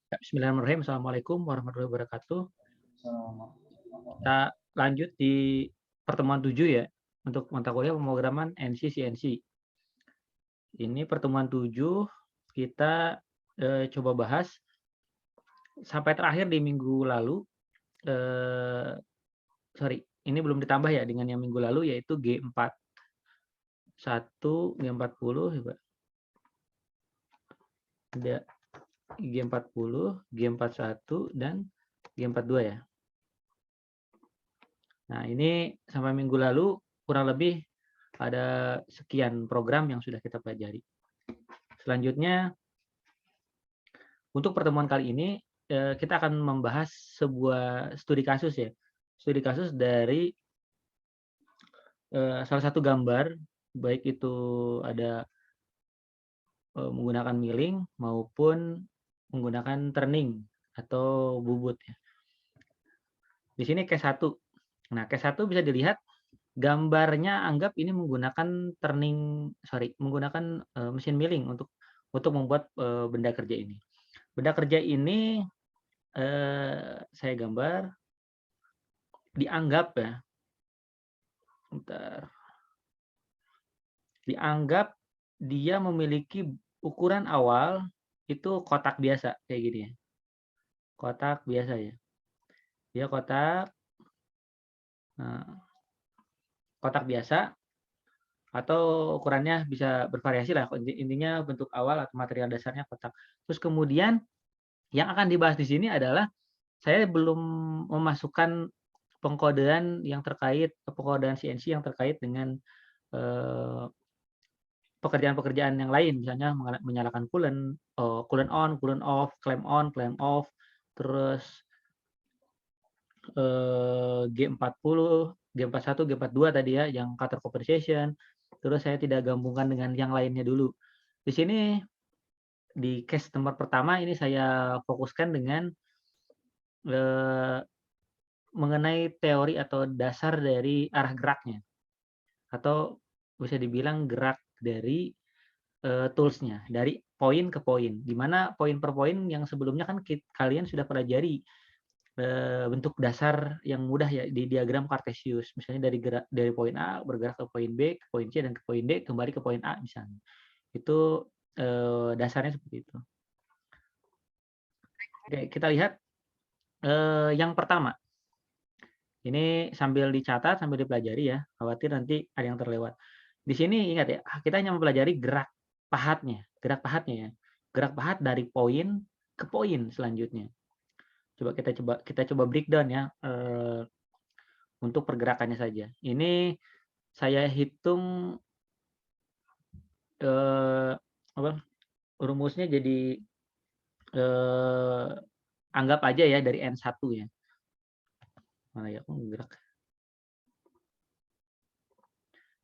Ya, bismillahirrahmanirrahim. Assalamualaikum warahmatullahi wabarakatuh. Kita lanjut di pertemuan 7 ya, untuk mata kuliah pemrograman NC/CNC. Ini pertemuan 7 kita, coba bahas sampai terakhir di minggu lalu, eee, sorry, ini belum ditambah ya dengan yang minggu lalu yaitu G41, G40 coba, ada G40, G41, dan G42 ya. Nah, ini sampai minggu lalu kurang lebih ada sekian program yang sudah kita pelajari. Selanjutnya, untuk pertemuan kali ini, kita akan membahas sebuah studi kasus ya. Studi kasus dari salah satu gambar, baik itu ada menggunakan milling maupun menggunakan turning atau bubut ya. Di sini case 1. Nah, case 1 bisa dilihat gambarnya anggap ini menggunakan menggunakan mesin milling untuk membuat benda kerja ini. Benda kerja ini saya gambar dianggap ya, bentar, dianggap dia memiliki ukuran awal itu kotak biasa kayak gini ya. Kotak biasa ya. Dia kotak, kotak biasa atau ukurannya bisa bervariasi lah. Intinya bentuk awal atau material dasarnya kotak. Terus kemudian yang akan dibahas di sini adalah saya belum memasukkan pengkodean CNC yang terkait dengan pekerjaan-pekerjaan yang lain, misalnya menyalakan coolant on, coolant off, clamp off, terus G40, G41, G42 tadi ya, yang cutter compensation. Terus saya tidak gabungkan dengan yang lainnya dulu. Di sini di case nomor pertama ini saya fokuskan dengan mengenai teori atau dasar dari arah geraknya, atau bisa dibilang gerak dari tools-nya, dari poin ke poin. Di mana poin per poin yang sebelumnya kan kalian sudah pelajari bentuk dasar yang mudah ya di diagram Cartesius. Misalnya dari poin A bergerak ke poin B, ke poin C, dan ke poin D, kembali ke poin A misalnya. Itu dasarnya seperti itu. Oke, kita lihat yang pertama. Ini sambil dicatat, sambil dipelajari ya, khawatir nanti ada yang terlewat. Di sini ingat ya, kita hanya mempelajari gerak pahatnya ya. Gerak pahat dari poin ke poin selanjutnya. Kita coba breakdown ya, untuk pergerakannya saja. Ini saya hitung apa, rumusnya jadi anggap aja ya dari N1 ya. Mana ya, gerak.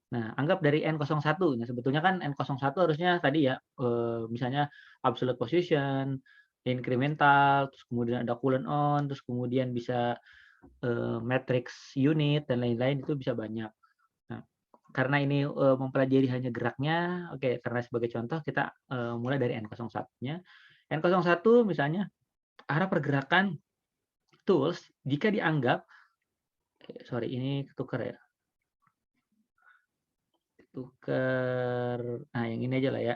Nah, anggap dari N01. Nah, sebetulnya kan N01 harusnya tadi ya, misalnya absolute position, incremental, terus kemudian ada coolant on, terus kemudian bisa matrix unit, dan lain-lain, itu bisa banyak. Nah, karena ini mempelajari hanya geraknya, oke, karena sebagai contoh kita mulai dari N01-nya. N01 misalnya arah pergerakan tools jika dianggap, sorry ini ketukar ya. Nah yang ini aja lah ya.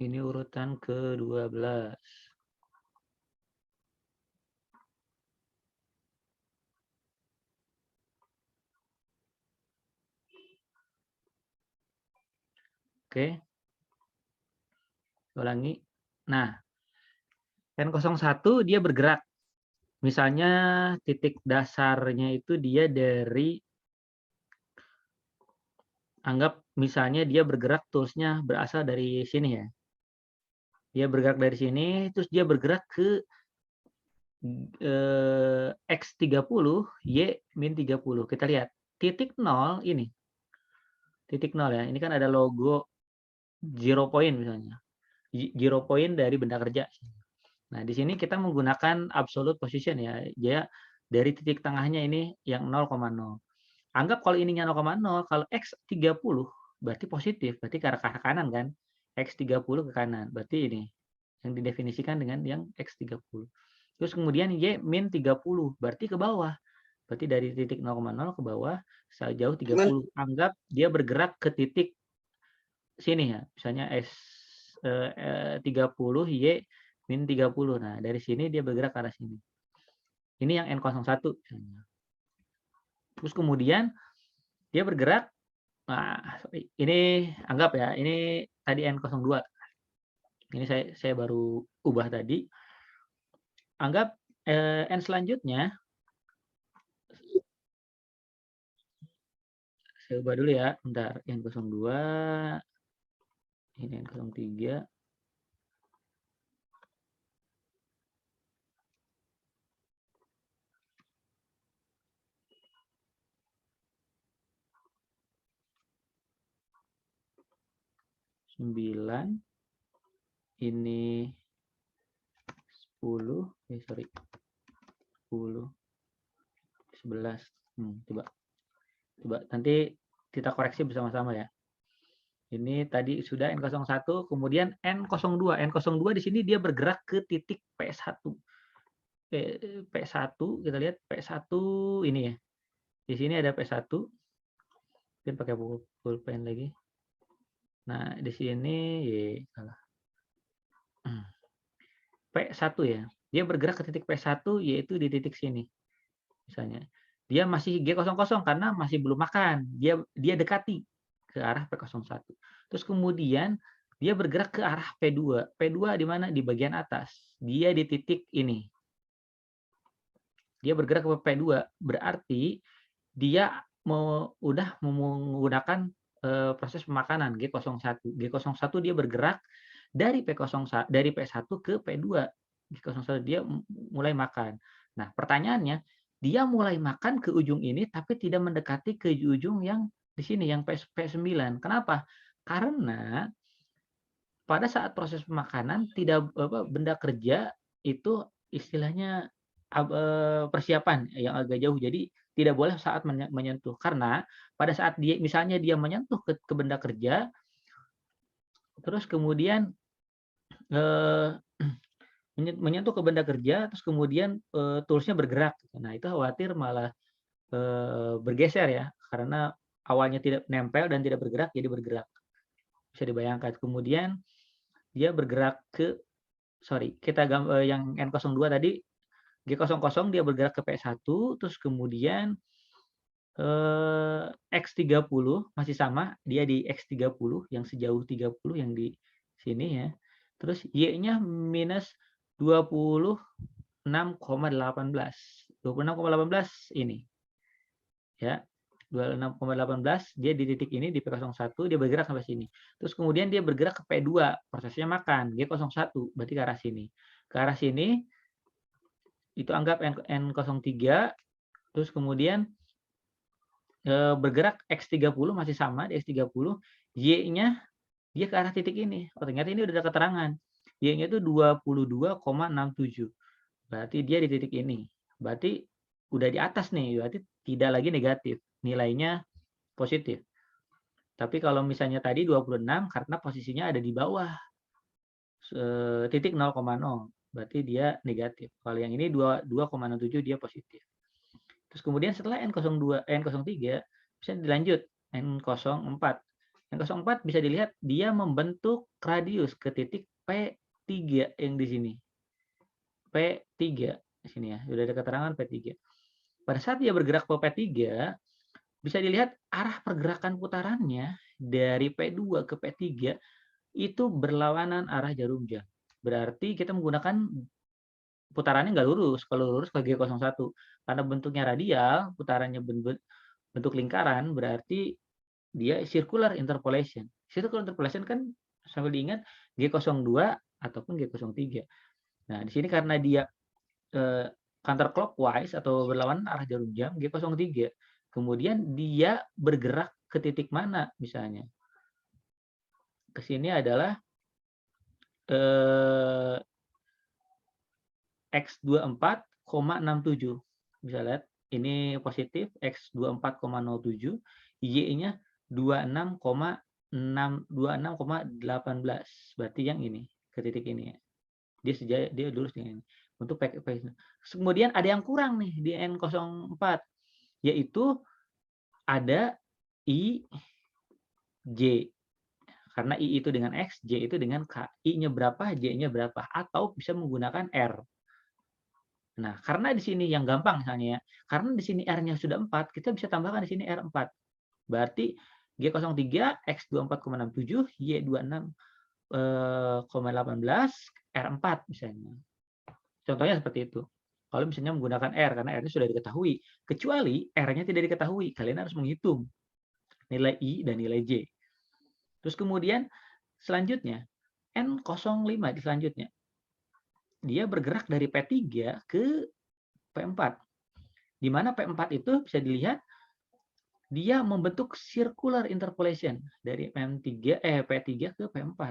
Ini urutan ke-12. Oke. Ulangi. Nah, N01 dia bergerak. Misalnya titik dasarnya itu dia dari, anggap misalnya dia bergerak, toolsnya berasal dari sini ya. Dia bergerak dari sini, terus dia bergerak ke X30, Y-30. Kita lihat, titik 0 ini. Titik 0 ya, ini kan ada logo 0 point misalnya. 0 point dari benda kerja. Nah, di sini kita menggunakan absolute position ya. Dia dari titik tengahnya ini yang 0,0. Anggap kalau ininya 0,0, kalau X 30 berarti positif, berarti ke arah kanan kan? X 30 ke kanan, berarti ini yang didefinisikan dengan yang X 30. Terus kemudian Y min 30, berarti ke bawah. Berarti dari titik 0,0 ke bawah sejauh 30. Anggap dia bergerak ke titik sini ya, misalnya S 30 Y min 30. Nah, dari sini dia bergerak ke arah sini. Ini yang N01 misalnya. Terus kemudian dia bergerak. Nah, ini anggap ya, ini tadi N02. Ini saya baru ubah tadi. Anggap N selanjutnya, saya ubah dulu ya, bentar. N02, ini N03. Ini 10, sorry, 10, 11. Coba nanti kita koreksi bersama-sama ya. Ini tadi sudah N01, kemudian N02. N02 di sini dia bergerak ke titik P1. P1, kita lihat P1 ini ya. Di sini ada P1. Mungkin pakai pulpen lagi. Nah, di sini salah. P1 ya. Dia bergerak ke titik P1 yaitu di titik sini. Misalnya. Dia masih G00 karena masih belum makan. Dia dekati ke arah P01. Terus kemudian dia bergerak ke arah P2. P2 di mana? Di bagian atas. Dia di titik ini. Dia bergerak ke P2. Berarti dia udah menggunakan proses pemakanan G01. G01 dia bergerak dari P01 dari P1 ke P2. G01 dia mulai makan. Nah, pertanyaannya, dia mulai makan ke ujung ini tapi tidak mendekati ke ujung yang di sini yang P9. Kenapa? Karena pada saat proses pemakanan tidak benda kerja itu istilahnya persiapan yang agak jauh. Jadi tidak boleh saat menyentuh karena pada saat dia misalnya dia menyentuh ke benda kerja terus kemudian menyentuh ke benda kerja terus kemudian toolsnya bergerak. Nah, itu khawatir malah bergeser ya karena awalnya tidak nempel dan tidak bergerak jadi bergerak. Bisa dibayangkan. Kemudian dia bergerak ke kita yang N02 tadi G00 dia bergerak ke P1 terus kemudian X30 masih sama, dia di X30 yang sejauh 30 yang di sini ya. Terus Y-nya minus 26,18. 26,18 ini. Ya. 26,18 dia di titik ini di P01 dia bergerak sampai sini. Terus kemudian dia bergerak ke P2, prosesnya makan, G01 berarti ke arah sini. Ke arah sini itu anggap N03 terus kemudian bergerak X30 masih sama di X30, Y-nya dia ke arah titik ini. Oh, ternyata ini udah ada keterangan. Y-nya itu 22,67. Berarti dia di titik ini. Berarti udah di atas nih, berarti tidak lagi negatif. Nilainya positif. Tapi kalau misalnya tadi 26 karena posisinya ada di bawah titik 0,0, berarti dia negatif. Kalau yang ini 22,67 dia positif. Terus kemudian setelah N03 bisa dilanjut N04. N04 bisa dilihat dia membentuk radius ke titik P3 yang di sini. P3 di sini ya, sudah ada keterangan P3. Pada saat dia bergerak ke P3, bisa dilihat arah pergerakan putarannya dari P2 ke P3 itu berlawanan arah jarum jam. Berarti kita menggunakan putarannya nggak lurus. Kalau lurus ke G01. Karena bentuknya radial, putarannya bentuk lingkaran, berarti dia circular interpolation. Circular interpolation kan sambil diingat G02 ataupun G03. Nah, di sini karena dia counterclockwise atau berlawanan arah jarum jam, G03. Kemudian dia bergerak ke titik mana misalnya? Ke sini adalah X24,67. bisa lihat ini positif X 24,07, Y-nya 26,18. Berarti yang ini ke titik ini ya. Dia lurus dengan ini. Untuk kemudian ada yang kurang nih di N04, yaitu ada I, J. Karena I itu dengan X, J itu dengan K. I-nya berapa, J-nya berapa. Atau bisa menggunakan R. Nah, karena di sini yang gampang misalnya ya, karena di sini R-nya sudah 4, kita bisa tambahkan di sini R4. Berarti G03, X 24,67, Y 26,18, R4 misalnya. Contohnya seperti itu. Kalau misalnya menggunakan R, karena R-nya sudah diketahui. Kecuali R-nya tidak diketahui, kalian harus menghitung nilai I dan nilai J. Terus kemudian selanjutnya, N05 di selanjutnya. Dia bergerak dari P3 ke P4. Di mana P4 itu bisa dilihat dia membentuk circular interpolation dari P3 ke P4.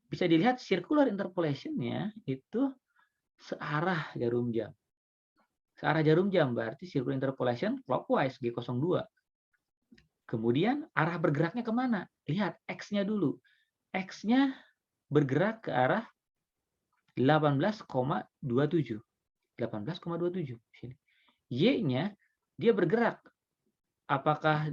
Bisa dilihat circular interpolation-nya itu searah jarum jam. Searah jarum jam berarti circular interpolation clockwise G02. Kemudian arah bergeraknya kemana? Lihat X-nya dulu. X-nya bergerak ke arah 18,27. 18,27 sini. Y-nya dia bergerak. Apakah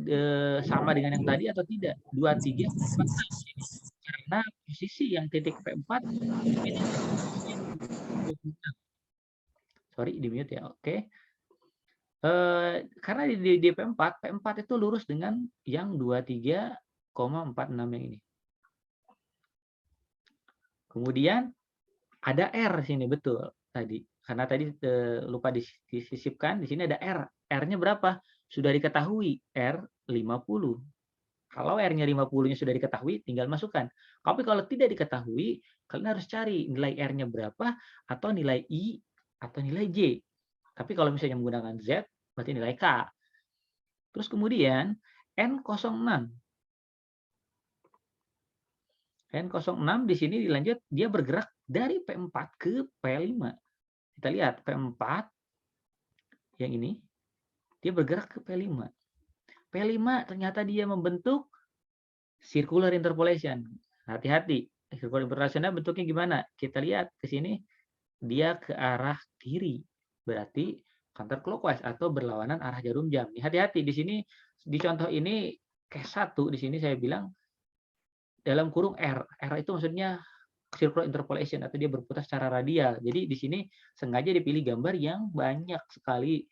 sama dengan yang tadi atau tidak? 23, 46 sini. Karena posisi yang titik P4 ini sorry di mute ya. Oke. Karena di P4, P4 itu lurus dengan yang 23,46 yang ini. Kemudian ada R sini betul tadi. Karena tadi lupa disisipkan, di sini ada R. R-nya berapa? Sudah diketahui, R50. Kalau R-nya 50-nya sudah diketahui, tinggal masukkan. Tapi kalau tidak diketahui, kalian harus cari nilai R-nya berapa, atau nilai I, atau nilai J. Tapi kalau misalnya menggunakan Z, berarti nilai K. Terus kemudian N06. N06 di sini dilanjut, dia bergerak dari P4 ke P5. Kita lihat P4 yang ini, dia bergerak ke P5. P5 ternyata dia membentuk circular interpolation. Hati-hati, circular interpolation bentuknya gimana? Kita lihat ke sini, dia ke arah kiri. Berarti counterclockwise atau berlawanan arah jarum jam. Hati-hati di sini, di contoh ini case 1 di sini saya bilang dalam kurung R. R itu maksudnya circular interpolation atau dia berputar secara radial. Jadi di sini sengaja dipilih gambar yang banyak sekali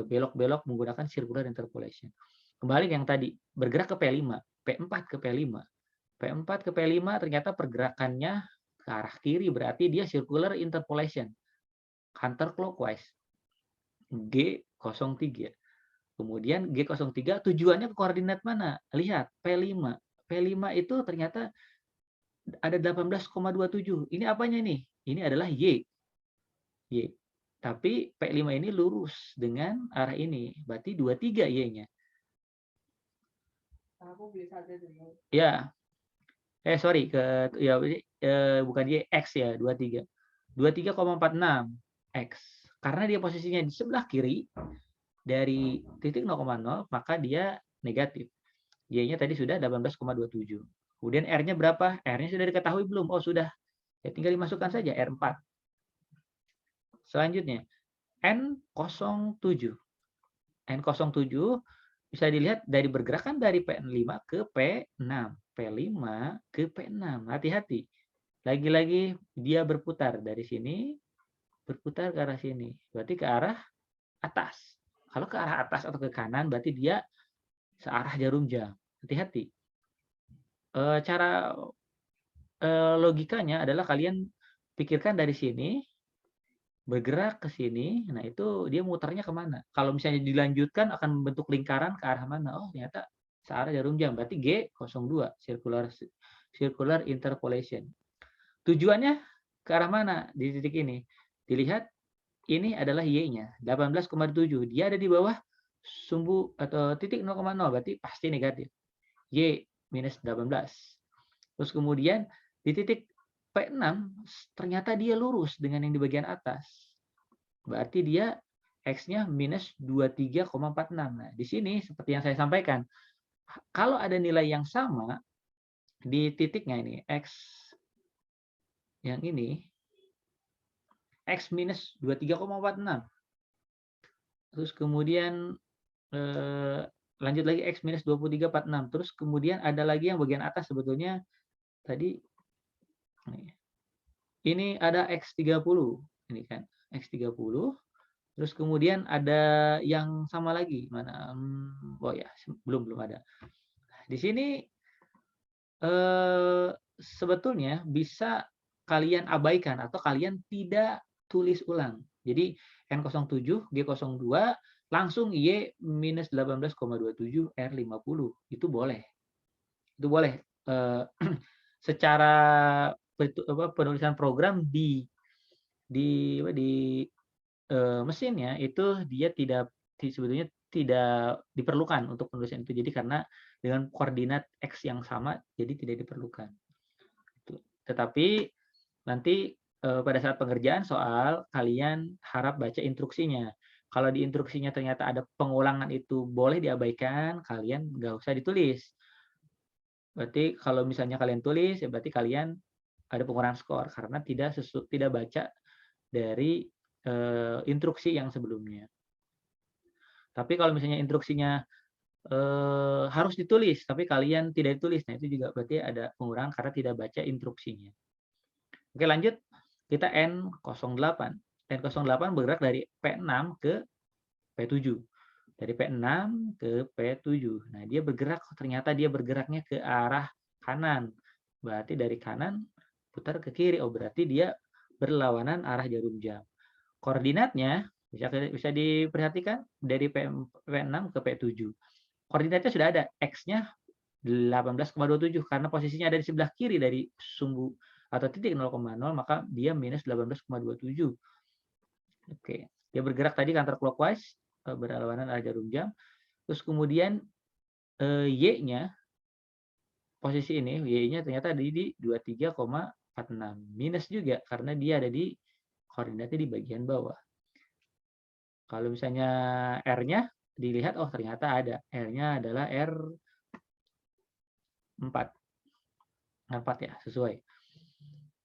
belok-belok menggunakan circular interpolation. Kembali yang tadi, bergerak ke P5, P4 ke P5. P4 ke P5 ternyata pergerakannya ke arah kiri, berarti dia circular interpolation. Counterclockwise. G03. Kemudian G03 tujuannya ke koordinat mana? Lihat, P5. P5 itu ternyata ada 18,27. Ini apanya nih? Ini adalah Y. Y. Tapi P5 ini lurus dengan arah ini. Berarti 23 Y-nya. Ya. Sorry. Bukan Y, X ya. 23. 23,46 X. Karena dia posisinya di sebelah kiri dari titik 0,0, maka dia negatif. Y-nya tadi sudah 18,27. Kemudian R-nya berapa? R-nya sudah diketahui belum? Oh, sudah. Ya, tinggal dimasukkan saja R4. Selanjutnya, N07. N07 bisa dilihat dari bergerakan dari P5 ke P6. P5 ke P6. Hati-hati. Lagi-lagi dia berputar dari sini, berputar ke arah sini. Berarti ke arah atas. Kalau ke arah atas atau ke kanan, berarti dia searah jarum jam. Hati-hati. Cara logikanya adalah kalian pikirkan dari sini, bergerak ke sini, nah itu dia mutarnya kemana? Kalau misalnya dilanjutkan akan membentuk lingkaran ke arah mana? Oh ternyata searah jarum jam, berarti G02, circular interpolation. Tujuannya ke arah mana di titik ini? Dilihat, ini adalah Y-nya, 18,7. Dia ada di bawah sumbu atau titik 0,0, berarti pasti negatif. Y minus 18. Terus kemudian di titik P6 ternyata dia lurus dengan yang di bagian atas. Berarti dia X-nya minus 23,46. Nah, di sini seperti yang saya sampaikan, kalau ada nilai yang sama di titiknya ini, X yang ini, X minus 23,46. Terus kemudian lanjut lagi X minus 23,46. Terus kemudian ada lagi yang bagian atas sebetulnya tadi ini ada X30. Ini kan X30. Terus kemudian ada yang sama lagi mana? Oh ya, belum ada. Di sini sebetulnya bisa kalian abaikan atau kalian tidak tulis ulang. Jadi N07, G02 langsung Y minus 18,27 R50. Itu boleh. Itu boleh. Secara penulisan program di mesinnya itu dia sebetulnya tidak diperlukan untuk penulisan itu. Jadi karena dengan koordinat X yang sama, jadi tidak diperlukan. Tetapi nanti pada saat pengerjaan soal, kalian harap baca instruksinya. Kalau di instruksinya ternyata ada pengulangan itu boleh diabaikan, kalian nggak usah ditulis. Berarti kalau misalnya kalian tulis, ya berarti kalian ada pengurangan skor karena tidak baca dari instruksi yang sebelumnya. Tapi kalau misalnya instruksinya harus ditulis, tapi kalian tidak ditulis, nah itu juga berarti ada pengurangan karena tidak baca instruksinya. Oke, lanjut. Kita N08. N08 bergerak dari P6 ke P7. Dari P6 ke P7. Nah, ternyata dia bergeraknya ke arah kanan. Berarti dari kanan putar ke kiri. Oh, berarti dia berlawanan arah jarum jam. Koordinatnya bisa diperhatikan dari P6 ke P7. Koordinatnya sudah ada, X-nya 18,27 karena posisinya ada di sebelah kiri dari sumbu atau titik 0,0, maka dia minus 18,27. Oke, dia bergerak tadi counterclockwise, berlawanan arah jarum jam. Terus kemudian Y-nya, posisi ini, Y-nya ternyata ada di 23,46. Minus juga karena dia ada di koordinatnya di bagian bawah. Kalau misalnya R-nya dilihat, oh ternyata ada. R-nya adalah R4. 4 ya, sesuai.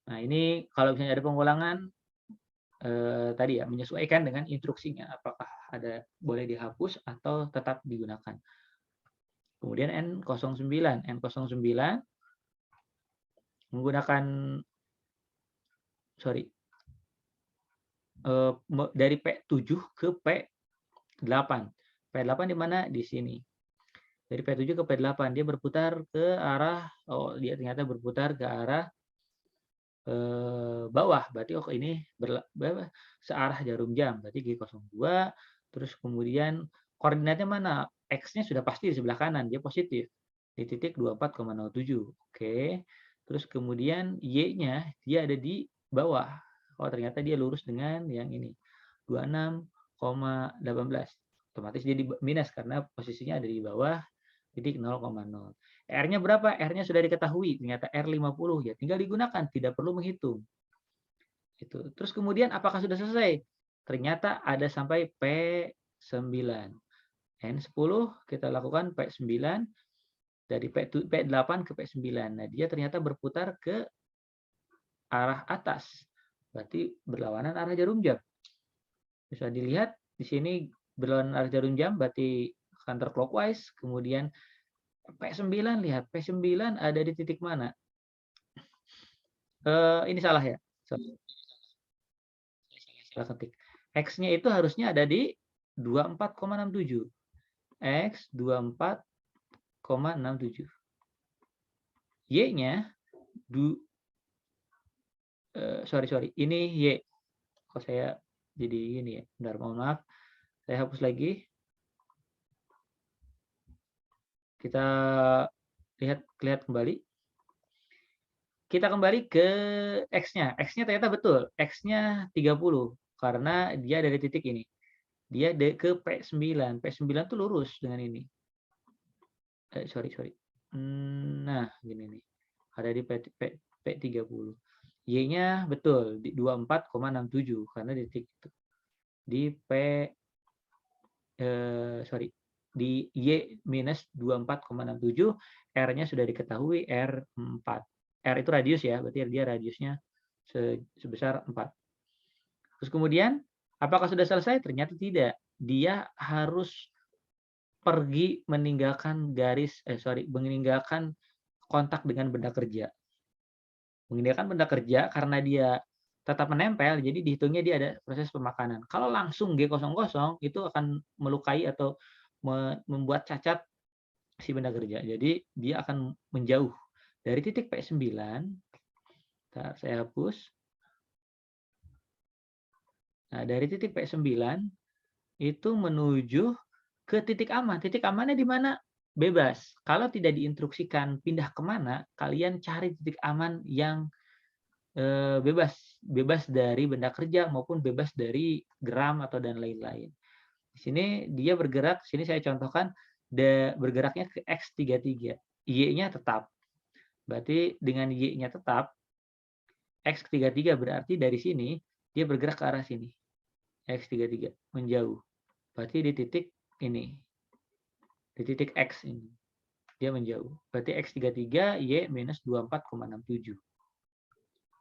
Nah, ini kalau misalnya ada pengulangan, tadi ya, menyesuaikan dengan instruksinya. Apakah boleh dihapus atau tetap digunakan. Kemudian N09. N09 menggunakan, dari P7 ke P8. P8 di mana? Di sini. Dari P7 ke P8 dia berputar ke arah, dia ternyata berputar ke arah bawah. Berarti ini searah jarum jam. Berarti G02. Terus kemudian koordinatnya mana? X-nya sudah pasti di sebelah kanan, dia positif. Di titik 24,07. Oke. Terus kemudian Y-nya dia ada di bawah. Oh, ternyata dia lurus dengan yang ini. 26,18. Otomatis dia di minus karena posisinya ada di bawah titik 0,0. R-nya berapa? R-nya sudah diketahui, ternyata R50. Ya tinggal digunakan, tidak perlu menghitung. Itu. Terus kemudian apakah sudah selesai? Ternyata ada sampai P9. N10 kita lakukan P9 dari P8 ke P9. Nah, dia ternyata berputar ke arah atas. Berarti berlawanan arah jarum jam. Bisa dilihat di sini berlawanan arah jarum jam berarti counterclockwise, kemudian P9 lihat, P9 ada di titik mana? Ini salah ya. Salah ketik. X-nya itu harusnya ada di 24,67. X 24,67. Y-nya ini Y. Kok saya jadi ini ya? Bentar, mohon maaf. Saya hapus lagi. Kita lihat kembali. Kita kembali ke X-nya. X-nya ternyata betul. X-nya 30 karena dia dari titik ini. Dia ke P9. P9 tuh lurus dengan ini. Nah, gini nih. Ada di P30. Y-nya betul di 24,67 karena di titik itu. Di P sorry, di Y minus 24,67, R-nya sudah diketahui R4. R itu radius ya, berarti dia radiusnya sebesar 4. Terus kemudian, apakah sudah selesai? Ternyata tidak. Dia harus pergi meninggalkan meninggalkan kontak dengan benda kerja. Meninggalkan benda kerja karena dia tetap menempel, jadi dihitungnya dia ada proses pemakanan. Kalau langsung G00 itu akan melukai atau membuat cacat si benda kerja. Jadi dia akan menjauh dari titik P9. Saya hapus. Nah, dari titik P9 itu menuju ke titik aman. Titik amannya di mana? Bebas. Kalau tidak diinstruksikan pindah kemana, kalian cari titik aman yang bebas dari benda kerja maupun bebas dari geram atau dan lain-lain. Di sini dia bergerak, sini saya contohkan bergeraknya ke X33. Y-nya tetap. Berarti dengan Y-nya tetap, X33 berarti dari sini dia bergerak ke arah sini. X33 menjauh. Berarti di titik ini. Di titik X ini. Dia menjauh. Berarti X33 Y minus 24,67.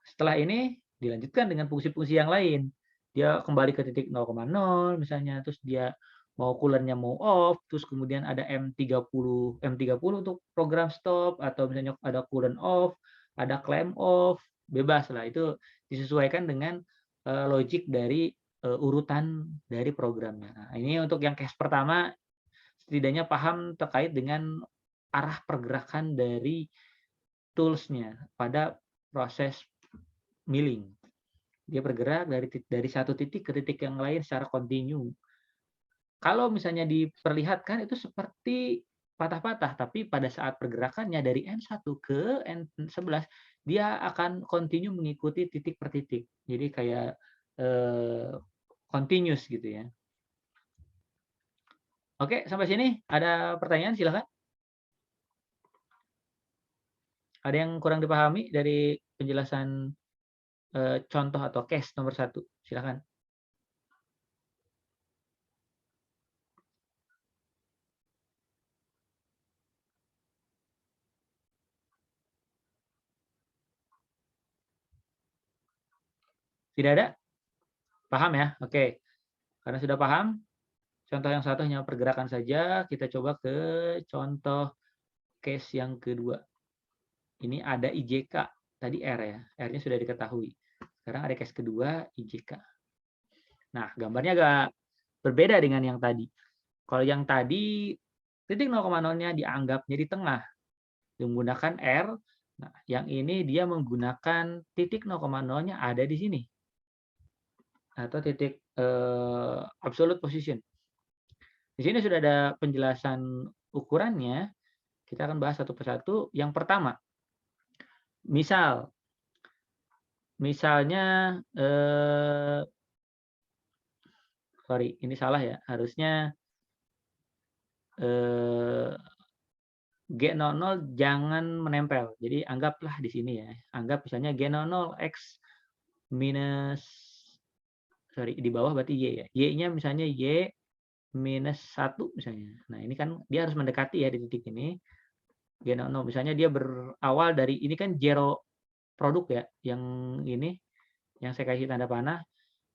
Setelah ini dilanjutkan dengan fungsi-fungsi yang lain. Dia kembali ke titik 0,0 misalnya, terus dia mau coolernya mau off, terus kemudian ada M30 untuk program stop, atau misalnya ada coolant off, ada clamp off, bebas lah. Itu disesuaikan dengan logic dari urutan dari programnya. Nah, ini untuk yang case pertama, setidaknya paham terkait dengan arah pergerakan dari tools-nya pada proses milling. Dia bergerak dari satu titik ke titik yang lain secara kontinu. Kalau misalnya diperlihatkan itu seperti patah-patah, tapi pada saat pergerakannya dari N1 ke N11, dia akan kontinu mengikuti titik per titik. Jadi kayak continuous gitu ya. Oke, sampai sini ada pertanyaan, silakan. Ada yang kurang dipahami dari penjelasan contoh atau case nomor 1? Silakan. Tidak ada? Paham ya? Oke. Karena sudah paham, contoh yang satu hanya pergerakan saja, kita coba ke contoh case yang kedua. Ini ada IJK, tadi R ya, R-nya sudah diketahui. Sekarang ada case kedua, IJK. Nah, gambarnya agak berbeda dengan yang tadi. Kalau yang tadi, titik 0,0-nya dianggapnya di tengah, menggunakan R. Nah, yang ini dia menggunakan titik 0,0-nya ada di sini. Atau titik absolute position. Di sini sudah ada penjelasan ukurannya. Kita akan bahas satu persatu. Yang pertama, misalnya, sorry, ini salah ya. Harusnya G00 jangan menempel. Jadi anggaplah di sini ya. Anggap misalnya G00 X minus, sorry, di bawah berarti Y ya. Y-nya misalnya Y minus 1 misalnya. Nah, ini kan dia harus mendekati ya di titik ini. G00 misalnya dia berawal dari ini kan zero produk ya. Yang ini yang saya kasih tanda panah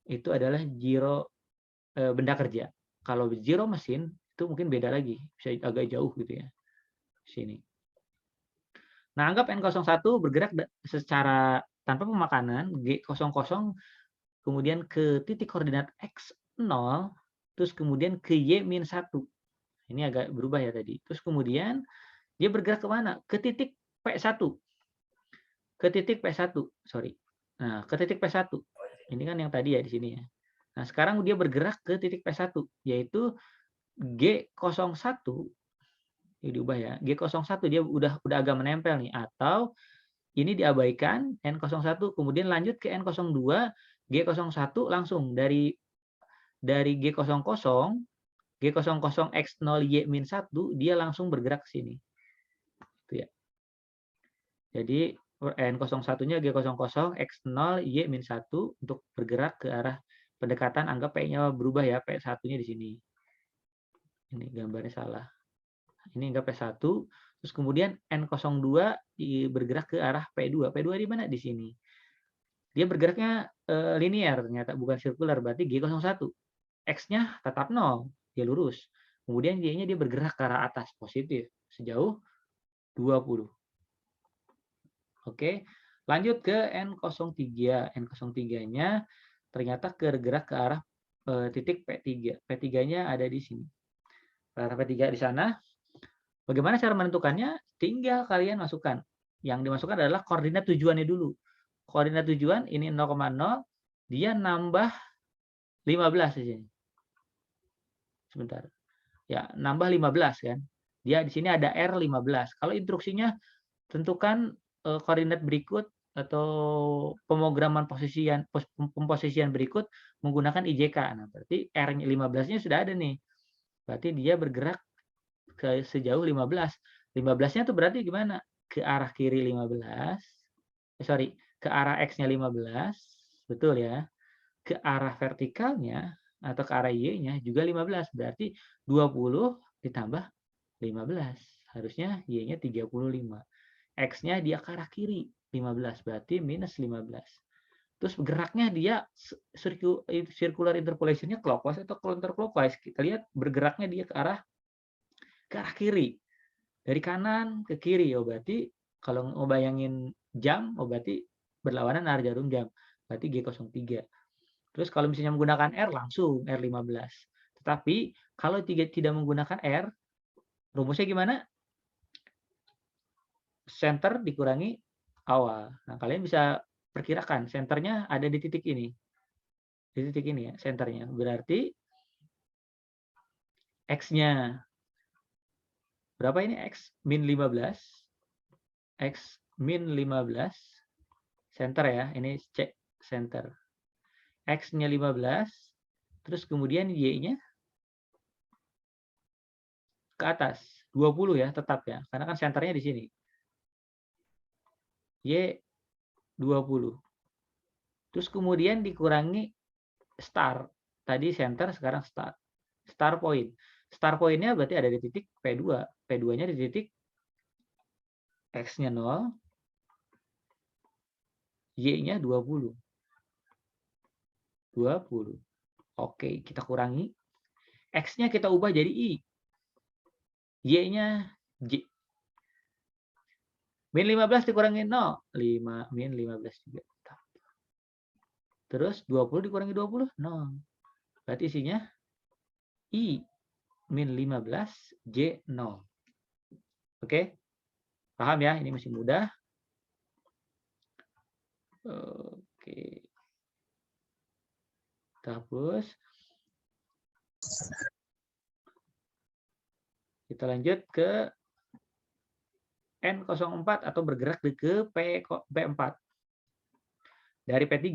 itu adalah zero benda kerja. Kalau zero mesin itu mungkin beda lagi, bisa agak jauh gitu ya. Sini. Nah, anggap N01 bergerak secara tanpa pemakanan G00 kemudian ke titik koordinat X0 terus kemudian ke Y-1. Ini agak berubah ya tadi. Terus kemudian dia bergerak ke mana? Ke titik P1. Ke titik P1, sorry. Nah, ke titik P1. Ini kan yang tadi ya di sini ya. Nah, sekarang dia bergerak ke titik P1, yaitu G01. Ini diubah ya. G01 dia udah agak menempel nih. Atau ini diabaikan, N01, kemudian lanjut ke N02, G01 langsung dari G00, G00X0Y-1, dia langsung bergerak ke sini. Itu ya. Jadi N01-nya G00X0Y-1 untuk bergerak ke arah pendekatan, anggap P-nya berubah ya, P1-nya di sini. Ini gambarnya salah. Ini anggap P1, terus kemudian N02 bergerak ke arah P2. P2 di mana? Di sini. Dia bergeraknya linear ternyata, bukan sirkular, berarti G01. X-nya tetap 0, dia lurus. Kemudian Y-nya dia bergerak ke arah atas, positif, sejauh 20. Oke, lanjut ke N03. N03-nya ternyata bergerak ke arah titik P3. P3-nya ada di sini. Ke arah P3 di sana. Bagaimana cara menentukannya? Tinggal kalian masukkan. Yang dimasukkan adalah koordinat tujuannya dulu. Koordinat tujuan ini 0,0, dia nambah 15 di sini. Sebentar. Ya, nambah 15 kan. Dia di sini ada R15. Kalau instruksinya tentukan koordinat berikut atau pemrograman pemposisian berikut menggunakan IJK. Nah, berarti R15-nya sudah ada nih. Berarti dia bergerak ke sejauh 15. 15-nya tuh berarti gimana? Ke arah kiri 15. Ke arah X-nya 15. Betul ya. Ke arah vertikalnya atau ke arah Y-nya juga 15. Berarti 20 ditambah 15. Harusnya Y-nya 35. X-nya dia ke arah kiri 15. Berarti minus 15. Terus geraknya dia circular interpolation-nya clockwise atau counterclockwise. Kita lihat bergeraknya dia ke arah kiri. Dari kanan ke kiri. Oh, berarti kalau mau bayangin jam, oh berarti berlawanan arah jarum jam. Berarti G03. Terus kalau misalnya menggunakan R, langsung R15. Tetapi kalau tidak menggunakan R, rumusnya gimana? Center dikurangi awal. Nah, kalian bisa perkirakan senternya ada di titik ini. Di titik ini ya, senternya. Berarti X-nya berapa ini? X min 15. X min 15. Center ya, ini C center. X-nya 15. Terus kemudian Y-nya ke atas. 20 ya, tetap ya. Karena kan senternya di sini. Y 20. Terus kemudian dikurangi star. Tadi center, sekarang star. Star point. Star point-nya berarti ada di titik P2. P2-nya di titik X-nya 0. Y-nya 20. 20. Oke, kita kurangi. X-nya kita ubah jadi I. Y-nya J. Min 15 dikurangi 0. 5. Min 15 juga. Terus 20 dikurangi 20. 0. Berarti isinya I min 15 J 0. Oke? Paham ya? Ini masih mudah. Oke. Kita hapus. Kita lanjut ke N04 atau bergerak ke P4. Dari P3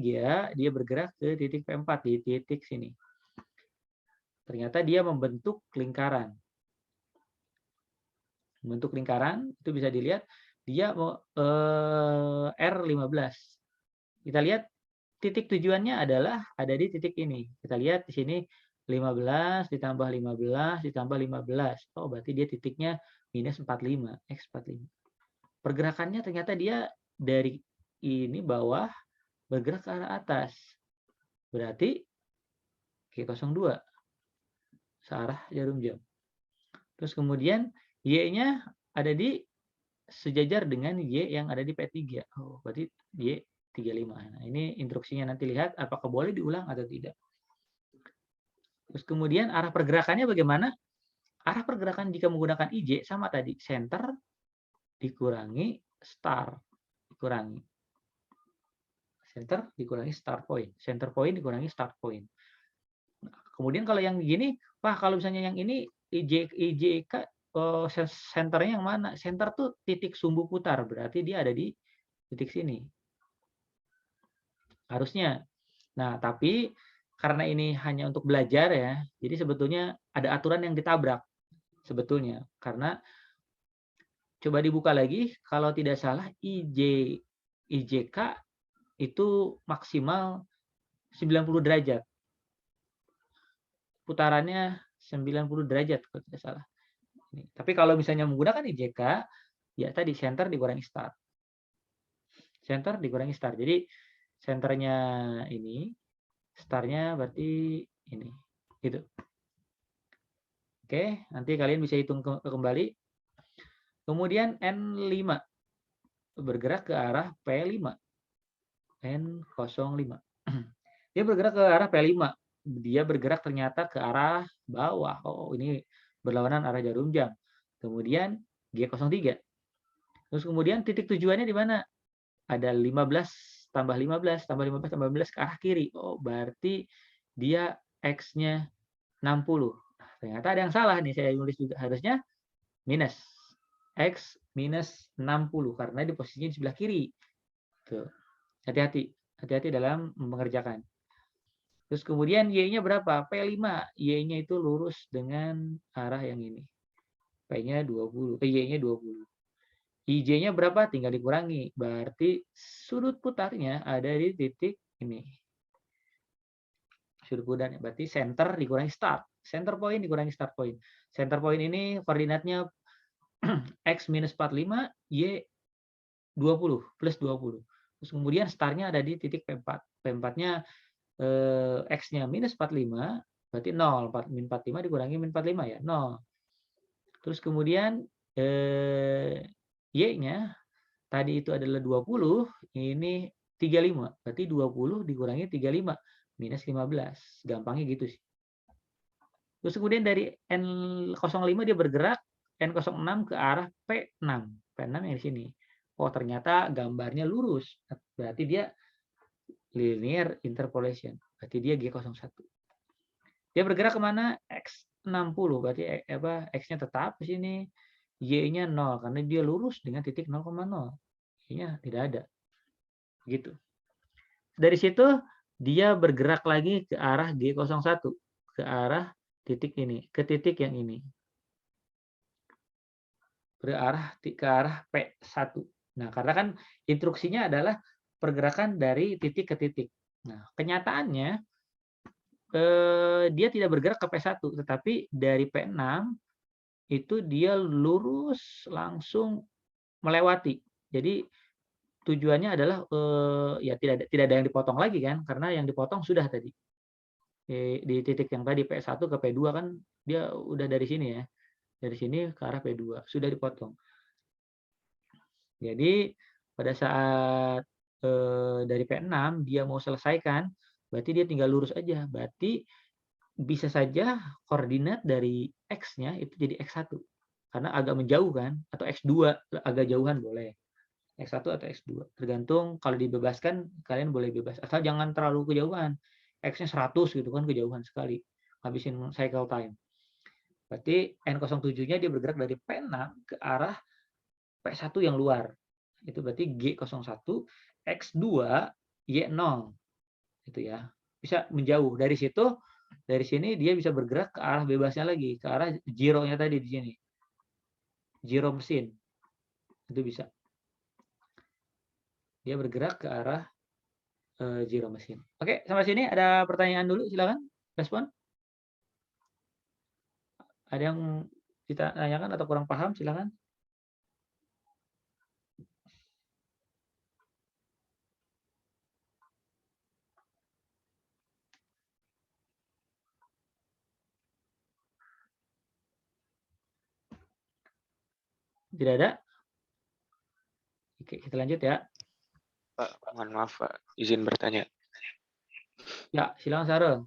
dia bergerak ke titik P4 di titik sini. Ternyata dia membentuk lingkaran. Membentuk lingkaran itu bisa dilihat dia R15. Kita lihat titik tujuannya adalah ada di titik ini. Kita lihat di sini 15 ditambah 15 ditambah 15. Oh, berarti dia titiknya minus 45, X 45. Pergerakannya ternyata dia dari ini bawah bergerak ke arah atas. Berarti G02 searah jarum jam. Terus kemudian Y-nya ada di sejajar dengan Y yang ada di P3. Oh, berarti Y 35. Nah, ini instruksinya, nanti lihat apakah boleh diulang atau tidak. Terus kemudian arah pergerakannya bagaimana? Arah pergerakan jika menggunakan IJ sama tadi, center dikurangi star, dikurangi. Center dikurangi start point. Center point dikurangi start point. Nah, kemudian kalau yang begini, wah kalau misalnya yang ini IJK senternya yang mana? Center tuh titik sumbu putar, berarti dia ada di titik sini. Harusnya. Nah, tapi karena ini hanya untuk belajar ya, jadi sebetulnya ada aturan yang ditabrak sebetulnya. Karena coba dibuka lagi, kalau tidak salah IJK itu maksimal 90 derajat. Putarannya 90 derajat kalau tidak salah. Tapi kalau misalnya menggunakan IJK, ya tadi center dikurangi start. Center dikurangi start. Jadi centernya ini, startnya berarti ini. Gitu. Oke, nanti kalian bisa hitung kembali. Kemudian N5 bergerak ke arah P5. N05. Dia bergerak ke arah P5. Dia bergerak ternyata ke arah bawah. Oh, ini berlawanan arah jarum jam. Kemudian G03. Terus kemudian titik tujuannya di mana? Ada 15 tambah 15 tambah 15 tambah 15 ke arah kiri. Oh, berarti dia X-nya 60. Ternyata ada yang salah nih, saya nulis juga. Harusnya minus. X minus 60 karena di posisinya di sebelah kiri. Tuh. Hati-hati. Hati-hati dalam mengerjakan. Terus kemudian Y-nya berapa? P5. Y-nya itu lurus dengan arah yang ini. P-nya 20. Y-nya 20. IJ-nya berapa? Tinggal dikurangi. Berarti sudut putarnya ada di titik ini. Sudut putarnya. Berarti center dikurangi start. Center point dikurangi start point. Center point ini koordinatnya X minus 45, Y 20, plus 20. Terus kemudian startnya ada di titik P4. P4-nya X-nya minus 45, berarti 0. Min 45 dikurangi min 45 ya, 0. Terus kemudian Y-nya tadi itu adalah 20, ini 35. Berarti 20 dikurangi 35, minus 15. Gampangnya gitu sih. Terus kemudian dari N05 dia bergerak, N06 ke arah P6. P6 yang di sini. Oh, ternyata gambarnya lurus. Berarti dia linear interpolation. Berarti dia G01. Dia bergerak kemana? X60. Berarti X-nya tetap di sini. Y-nya 0 karena dia lurus dengan titik 0,0. Y-nya tidak ada. Gitu. Dari situ dia bergerak lagi ke arah G01, ke arah titik ini, ke titik yang ini. Ke arah P1. Nah, karena kan instruksinya adalah pergerakan dari titik ke titik. Nah, kenyataannya dia tidak bergerak ke P1, tetapi dari P6 itu dia lurus langsung melewati. Jadi tujuannya adalah ya tidak ada yang dipotong lagi kan, karena yang dipotong sudah tadi. Di titik yang tadi P1 ke P2 kan dia udah dari sini ya. Dari sini ke arah P2 sudah dipotong. Jadi pada saat dari P6 dia mau selesaikan, berarti dia tinggal lurus aja. Berarti bisa saja koordinat dari X-nya itu jadi X1. Karena agak menjauh kan, atau X2 agak jauhan boleh. X1 atau X2. Tergantung kalau dibebaskan, kalian boleh bebas. Asal jangan terlalu kejauhan. X-nya 100 gitu kan, kejauhan sekali. Habisin cycle time. Berarti N07-nya dia bergerak dari P6 ke arah P1 yang luar. Itu berarti G01, X2, Y0. Itu ya. Bisa menjauh. Dari situ, dari sini dia bisa bergerak ke arah bebasnya lagi. Ke arah zero-nya tadi di sini. Zero mesin. Itu bisa. Dia bergerak ke arah zero mesin. Oke, sampai sini ada pertanyaan dulu. Silakan. Respon. Ada yang ditanyakan atau kurang paham? Silakan. Tidak ada? Oke, kita lanjut ya. Pak, mohon maaf Pak, izin bertanya. Ya, silakan Sarul.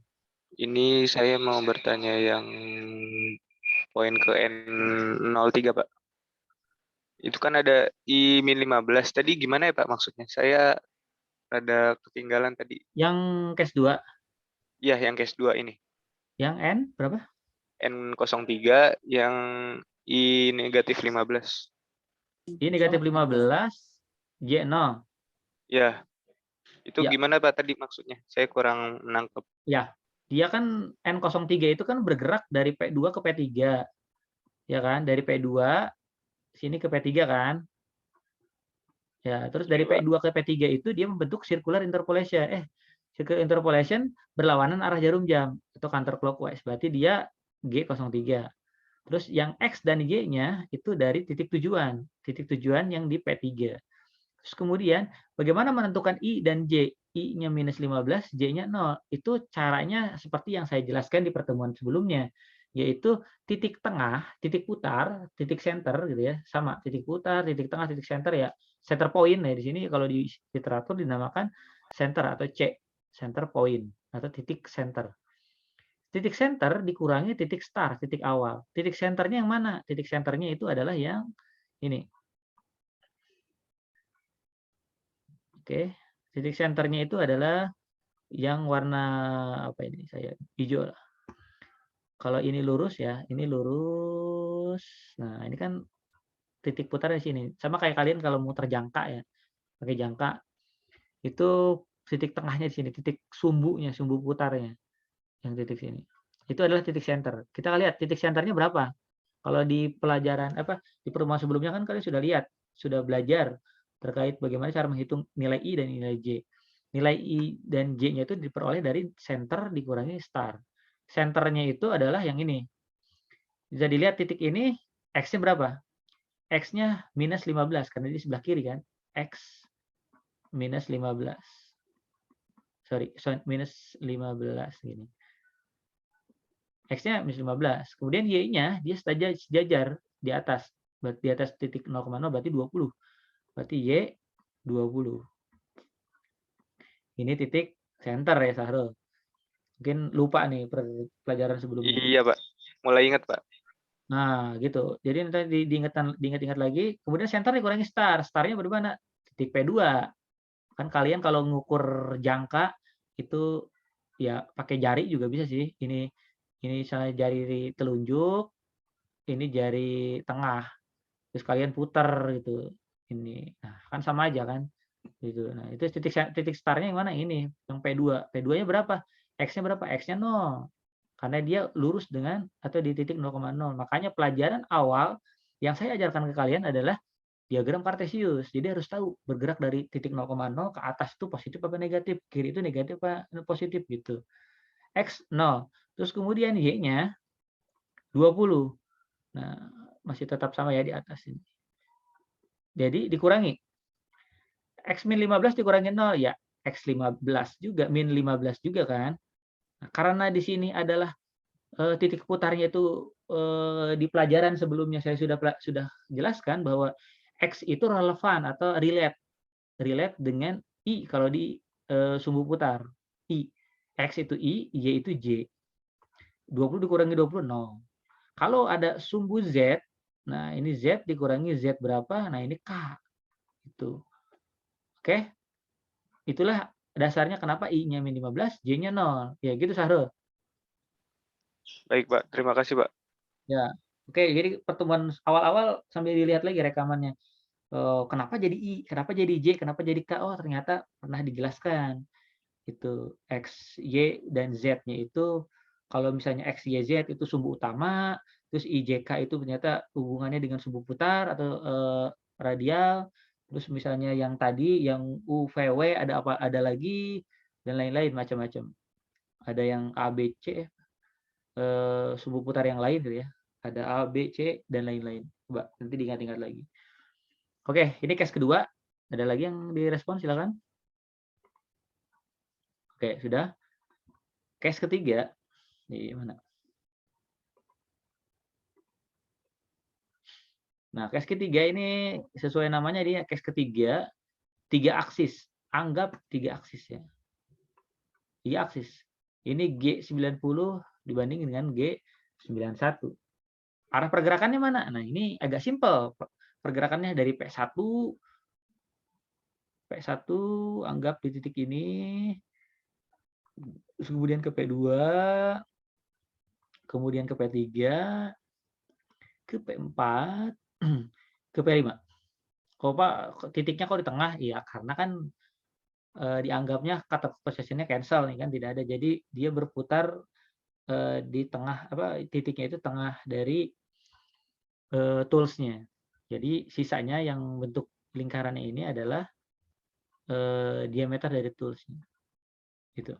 Ini saya mau bertanya yang poin ke N03 Pak. Itu kan ada I-15. Tadi gimana ya Pak maksudnya? Saya ada ketinggalan tadi. Yang case 2? Iya, yang case 2 ini. Yang N berapa? N03 yang I-15. I negatif 15, Y0. Ya, itu Ya. gimana Pak tadi maksudnya? Saya kurang menangkap. Ya, dia kan N03 itu kan bergerak dari P2 ke P3. Ya kan? Dari P2 sini ke P3 kan? Ya, terus dari Iya, Pak. P2 ke P3 itu dia membentuk circular interpolation. Circular interpolation berlawanan arah jarum jam atau counterclockwise. Berarti dia G03. Terus yang X dan Y-nya itu dari titik tujuan yang di P3. Terus kemudian bagaimana menentukan I dan J? I-nya minus 15, J-nya 0. Itu caranya seperti yang saya jelaskan di pertemuan sebelumnya, yaitu titik tengah, titik putar, titik center gitu ya, sama titik putar, titik tengah, titik center ya, center point ya di sini kalau di literatur dinamakan center atau C, center point atau titik center. Titik center dikurangi titik start, titik awal. Titik centernya yang mana? Titik centernya itu adalah yang ini. Oke, titik centernya itu adalah yang warna apa ini? Saya hijau lah. Kalau ini lurus ya, ini lurus. Nah, ini kan titik putar di sini. Sama kayak kalian kalau muter jangka ya, pakai jangka itu titik tengahnya di sini, titik sumbunya, sumbu putarnya yang titik sini. Itu adalah titik center. Kita lihat titik centernya berapa. Kalau di pelajaran apa di pertemuan sebelumnya kan kalian sudah lihat, sudah belajar terkait bagaimana cara menghitung nilai I dan nilai J. Nilai I dan J-nya itu diperoleh dari center dikurangi star. Centernya itu adalah yang ini. Bisa dilihat titik ini X-nya berapa? X-nya minus 15 karena di sebelah kiri kan. X minus 15. Sorry, minus 15 gini. X-nya minus 15. Kemudian Y-nya dia sejajar di atas. Berarti di atas titik 0,0 berarti 20. Berarti Y 20. Ini titik center ya Sahrul. Mungkin lupa nih pelajaran sebelumnya. Iya, Pak. Mulai ingat, Pak. Nah, gitu. Jadi nanti diingat-ingat lagi. Kemudian center dikurangi star. Starnya berapa? Titik P2. Kan kalian kalau ngukur jangka itu ya pakai jari juga bisa sih. Ini misalnya jari telunjuk, ini jari tengah. Terus kalian putar gitu. Ini. Nah, kan sama aja kan? Gitu. Nah, itu titik startnya yang mana? Ini, yang P2. P2-nya berapa? X-nya berapa? X-nya 0. Karena dia lurus dengan atau di titik 0,0. Makanya pelajaran awal yang saya ajarkan ke kalian adalah diagram kartesius. Jadi harus tahu bergerak dari titik 0,0 ke atas itu positif apa negatif, kiri itu negatif apa positif gitu. X 0. Terus kemudian Y-nya 20. Nah, masih tetap sama ya di atas ini. Jadi dikurangi. X min 15 dikurangi 0 ya X 15 juga, min 15 juga kan. Nah, karena di sini adalah titik putarnya itu di pelajaran sebelumnya saya sudah jelaskan bahwa X itu relevan atau relate dengan I kalau di sumbu putar. I. X itu I, Y itu J. 20 dikurangi 20, 0. Kalau ada sumbu Z, nah ini Z dikurangi Z berapa? Nah ini K. Itu. Oke? Itulah dasarnya kenapa I-nya min 15, J-nya 0. Ya gitu Sahrul. Baik, Pak. Terima kasih, Pak. Ya. Oke, jadi pertemuan awal-awal sambil dilihat lagi rekamannya. Kenapa jadi I, kenapa jadi J, kenapa jadi K? Oh, ternyata pernah dijelaskan. Itu X, Y, dan Z-nya itu kalau misalnya X, Y, Z itu sumbu utama, terus I, J, K itu ternyata hubungannya dengan sumbu putar atau radial, terus misalnya yang tadi yang U, V, W ada apa ada lagi dan lain-lain macam-macam. Ada yang A, B, C sumbu putar yang lain gitu ya. Ada A, B, C dan lain-lain. Coba nanti diingat-ingat lagi. Oke, ini case kedua. Ada lagi yang direspon silakan. Oke, sudah. Case ketiga, di mana? Nah, case ketiga ini sesuai namanya dia case ketiga, 3 aksis. Anggap 3 aksis ya. 3 aksis. Ini G90 dibanding dengan G91. Arah pergerakannya mana? Nah, ini agak simpel. Pergerakannya dari P1 anggap di titik ini, terus kemudian ke P2, kemudian ke P3, ke P4, ke P5. Kok Pak titiknya kok di tengah? Iya, karena kan dianggapnya kata positionnya cancel nih kan tidak ada. Jadi dia berputar di tengah apa titiknya itu tengah dari toolsnya. Jadi sisanya yang bentuk lingkarannya ini adalah diameter dari toolsnya. Gitu.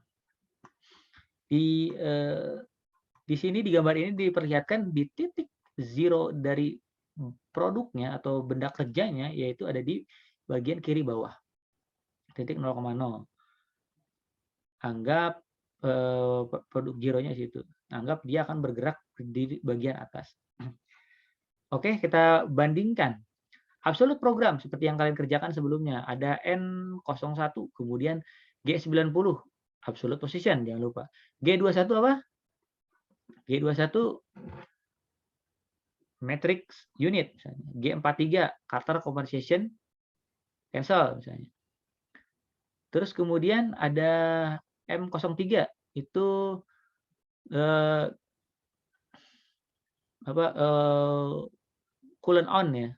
Di Di sini di gambar ini diperlihatkan di titik zero dari produknya atau benda kerjanya, yaitu ada di bagian kiri bawah, titik 0,0. Anggap produk zeronya situ. Anggap dia akan bergerak di bagian atas. Oke, kita bandingkan. Absolute program seperti yang kalian kerjakan sebelumnya. Ada N01, kemudian G90, absolute position, jangan lupa. G21 apa? G21 matrix unit, misalnya. G43 Carter conversation cancel, misalnya. Terus kemudian ada M03, itu eh, coolant on ya.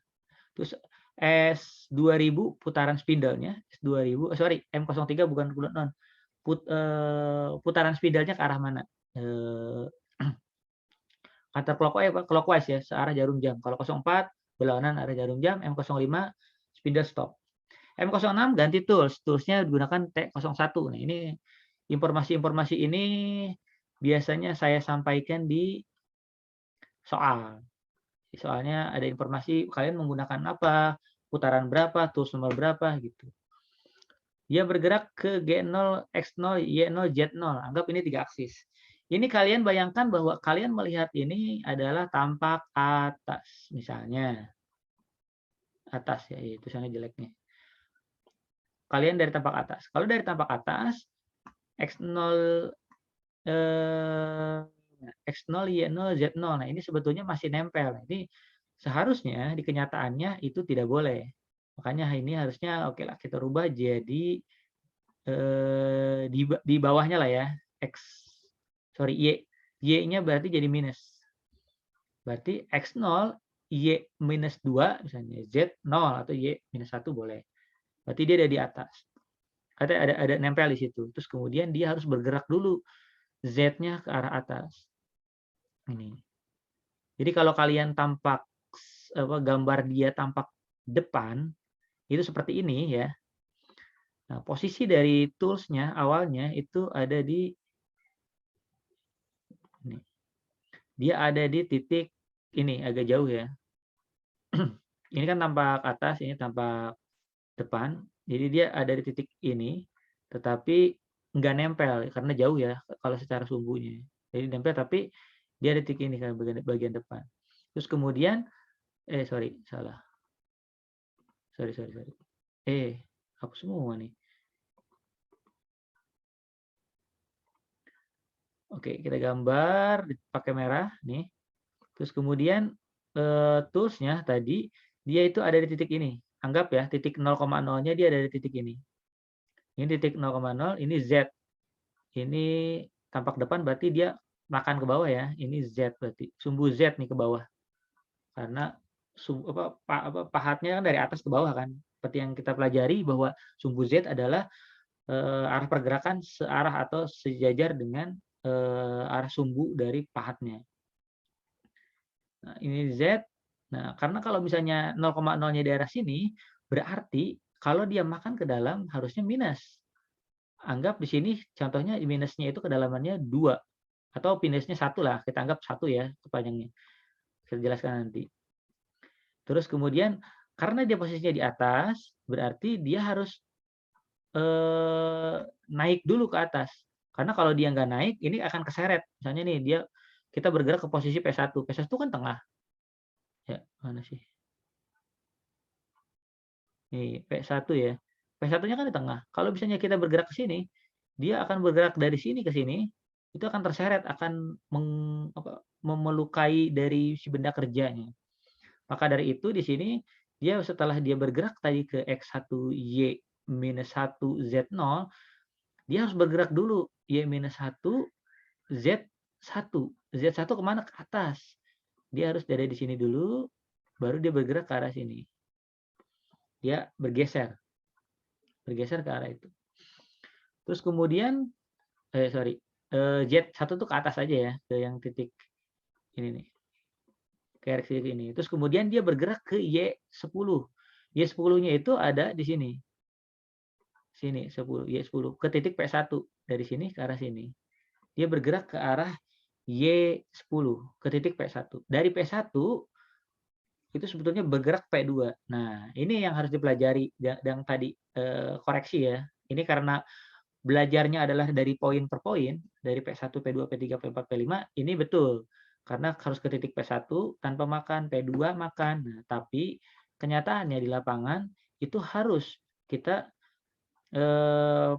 Terus S2000 putaran spindle-nya, S2000, sorry, M03 bukan coolant on. Putaran spindle-nya ke arah mana? Counterclockwise ya, searah jarum jam. Kalau 04 berlawanan arah jarum jam, M05 spindle stop. M06 ganti tools, toolsnya digunakan T01. Nah, ini informasi-informasi ini biasanya saya sampaikan di soal. Soalnya ada informasi kalian menggunakan apa, putaran berapa, tools nomor berapa gitu. Dia bergerak ke G0, X0, Y0, Z0. Anggap ini 3 aksis. Ini kalian bayangkan bahwa kalian melihat ini adalah tampak atas, misalnya. Atas ya, tulisannya jelek nih. Kalian dari tampak atas. Kalau dari tampak atas, X0, X0, Y0, Z0. Nah, ini sebetulnya masih nempel. Ini seharusnya di kenyataannya itu tidak boleh. Makanya ini harusnya oke lah kita rubah jadi di bawahnya lah ya. Y-nya berarti jadi minus. Berarti X0, Y minus 2 misalnya, Z0 atau Y minus 1 boleh. Berarti dia ada di atas. Ada nempel di situ. Terus kemudian dia harus bergerak dulu Z-nya ke arah atas. Ini. Jadi kalau kalian tampak gambar dia tampak depan, itu seperti ini ya. Nah, posisi dari tools-nya awalnya itu ada di ini. Dia ada di titik ini agak jauh ya. Ini kan tampak atas, ini tampak depan. Jadi dia ada di titik ini, tetapi nggak nempel karena jauh ya kalau secara sumbunya. Jadi nempel tapi dia di titik ini kan bagian depan. Terus kemudian sorry, salah. Sorry. Hapus semua nih. Oke, kita gambar pakai merah nih. Terus kemudian tools-nya tadi dia itu ada di titik ini. Anggap ya, titik 0,0-nya dia ada di titik ini. Ini titik 0,0, ini Z. Ini tampak depan berarti dia makan ke bawah ya. Ini Z berarti. Sumbu Z nih ke bawah. Karena pahatnya kan dari atas ke bawah kan. Seperti yang kita pelajari bahwa sumbu Z adalah arah pergerakan searah atau sejajar dengan arah sumbu dari pahatnya. Nah, ini Z. Nah, karena kalau misalnya 0,0-nya di daerah sini, berarti kalau dia makan ke dalam harusnya minus. Anggap di sini contohnya minusnya itu kedalamannya 2 atau minusnya 1 lah. Kita anggap 1 ya kepanjangnya. Saya jelaskan nanti. Terus kemudian karena dia posisinya di atas, berarti dia harus naik dulu ke atas. Karena kalau dia nggak naik, ini akan keseret. Misalnya nih, kita bergerak ke posisi P1. P1 kan tengah. Ya, mana sih? Nih, P1 ya. P1-nya kan di tengah. Kalau misalnya kita bergerak ke sini, dia akan bergerak dari sini ke sini, itu akan terseret, akan memelukai dari si benda kerjanya. Maka dari itu di sini, dia setelah dia bergerak tadi ke X1Y minus 1 Z0, dia harus bergerak dulu Y minus 1 Z1. Z1 kemana? Ke atas. Dia harus dari di sini dulu, baru dia bergerak ke arah sini. Dia bergeser ke arah itu. Terus kemudian Z1 tuh ke atas aja ya, ke yang titik ini nih. Ke titik ini. Terus kemudian dia bergerak ke Y10. Y10-nya itu ada di sini. Sini 10, Y10 ke titik P1 dari sini ke arah sini. Dia bergerak ke arah Y10 ke titik P1. Dari P1 itu sebetulnya bergerak P2. Nah, ini yang harus dipelajari yang tadi koreksi ya. Ini karena belajarnya adalah dari poin per poin, dari P1, P2, P3, P4, P5, ini betul. Karena harus ke titik P1 tanpa makan, P2 makan. Nah, tapi kenyataannya di lapangan itu harus kita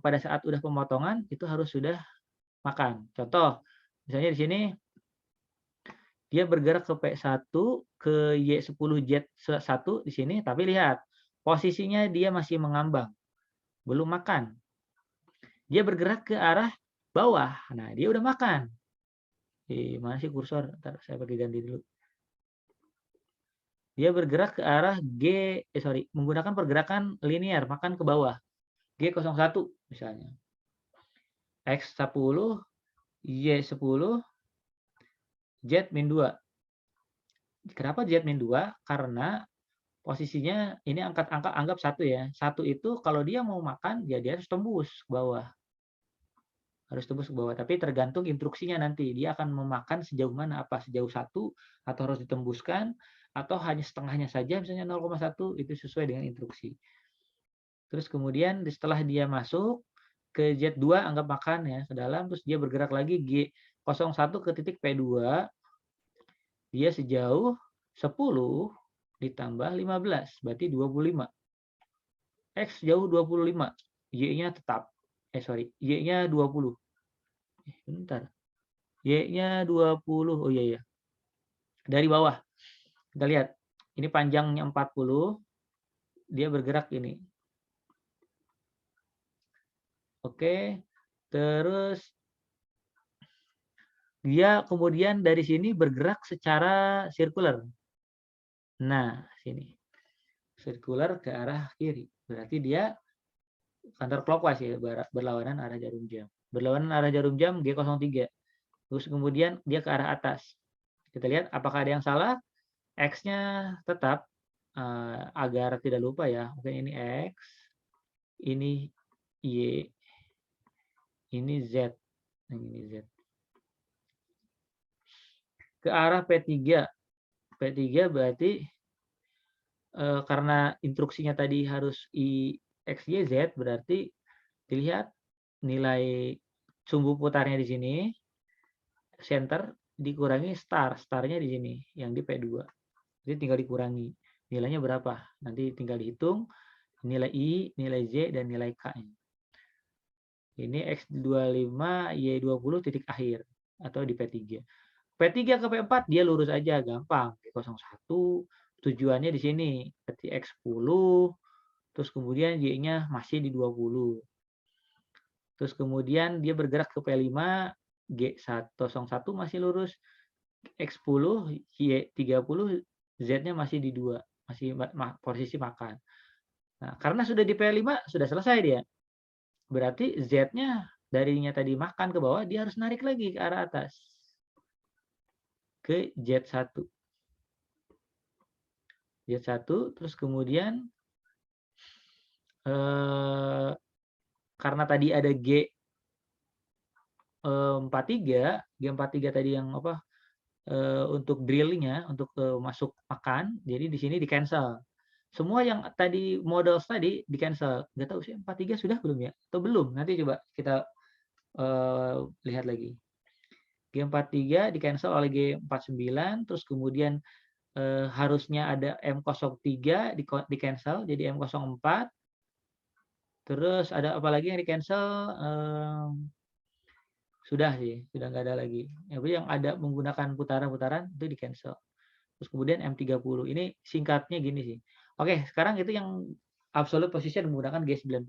pada saat udah pemotongan itu harus sudah makan. Contoh, misalnya di sini dia bergerak ke P1 ke Y10Z1 di sini, tapi lihat posisinya dia masih mengambang, belum makan. Dia bergerak ke arah bawah. Nah, dia udah makan. Mana sih kursor? Ntar saya pakai ganti dulu. Dia bergerak ke arah menggunakan pergerakan linear, makan ke bawah. G01 misalnya. X10, Y10, Z-2. Kenapa Z-2? Karena posisinya ini anggap 1 ya. 1 itu kalau dia mau makan, dia harus tembus ke bawah. Harus tembus ke bawah, tapi tergantung instruksinya nanti. Dia akan memakan sejauh mana, apa sejauh 1 atau harus ditembuskan atau hanya setengahnya saja misalnya 0,1 itu sesuai dengan instruksi. Terus kemudian setelah dia masuk ke Z2 anggap makan ya ke dalam, terus dia bergerak lagi G01 ke titik P2, dia sejauh 10 ditambah 15, berarti 25. X jauh 25, Y-nya tetap. Y-nya 20. Bentar. Y-nya 20. Oh iya ya. Dari bawah. Kita lihat. Ini panjangnya 40. Dia bergerak ini. Oke. Terus dia kemudian dari sini bergerak secara sirkular. Nah, sini. Sirkular ke arah kiri. Berarti dia counter clockwise ya, berlawanan arah jarum jam. Berlawanan arah jarum jam G03. Terus kemudian dia ke arah atas. Kita lihat apakah ada yang salah. X-nya tetap agar tidak lupa ya. Mungkin ini X, ini Y, ini Z. Ini Z. Ke arah P3. P3 berarti karena instruksinya tadi harus I, X, Y, Z, berarti dilihat nilai sumbu putarnya di sini, center dikurangi starnya di sini, yang di P2. Jadi tinggal dikurangi. Nilainya berapa? Nanti tinggal dihitung nilai I, nilai Z, dan nilai K. Ini X25, Y20 titik akhir. Atau di P3. P3 ke P4 dia lurus aja, gampang. P01, tujuannya di sini. Berarti X10, terus kemudian Y-nya masih di 20. Terus kemudian dia bergerak ke P5, G101 masih lurus, X10, Y30, Z-nya masih di 2, masih posisi makan. Nah, karena sudah di P5, sudah selesai dia. Berarti Z-nya darinya tadi makan ke bawah, dia harus narik lagi ke arah atas. Ke Z1. Z1, terus kemudian karena tadi ada G43, G43 tadi yang apa untuk drillnya, untuk masuk makan, jadi di sini di cancel. Semua yang tadi models tadi di cancel. Nggak tahu sih 43 sudah belum ya? Atau belum? Nanti coba kita lihat lagi. G43 di cancel oleh G49, terus kemudian harusnya ada M03 di cancel jadi M04. Terus ada apa lagi yang di cancel? Sudah sih, sudah nggak ada lagi. Yang ada menggunakan putaran-putaran itu di cancel. Terus kemudian M30. Ini singkatnya gini sih. Oke, sekarang itu yang absolute position menggunakan G90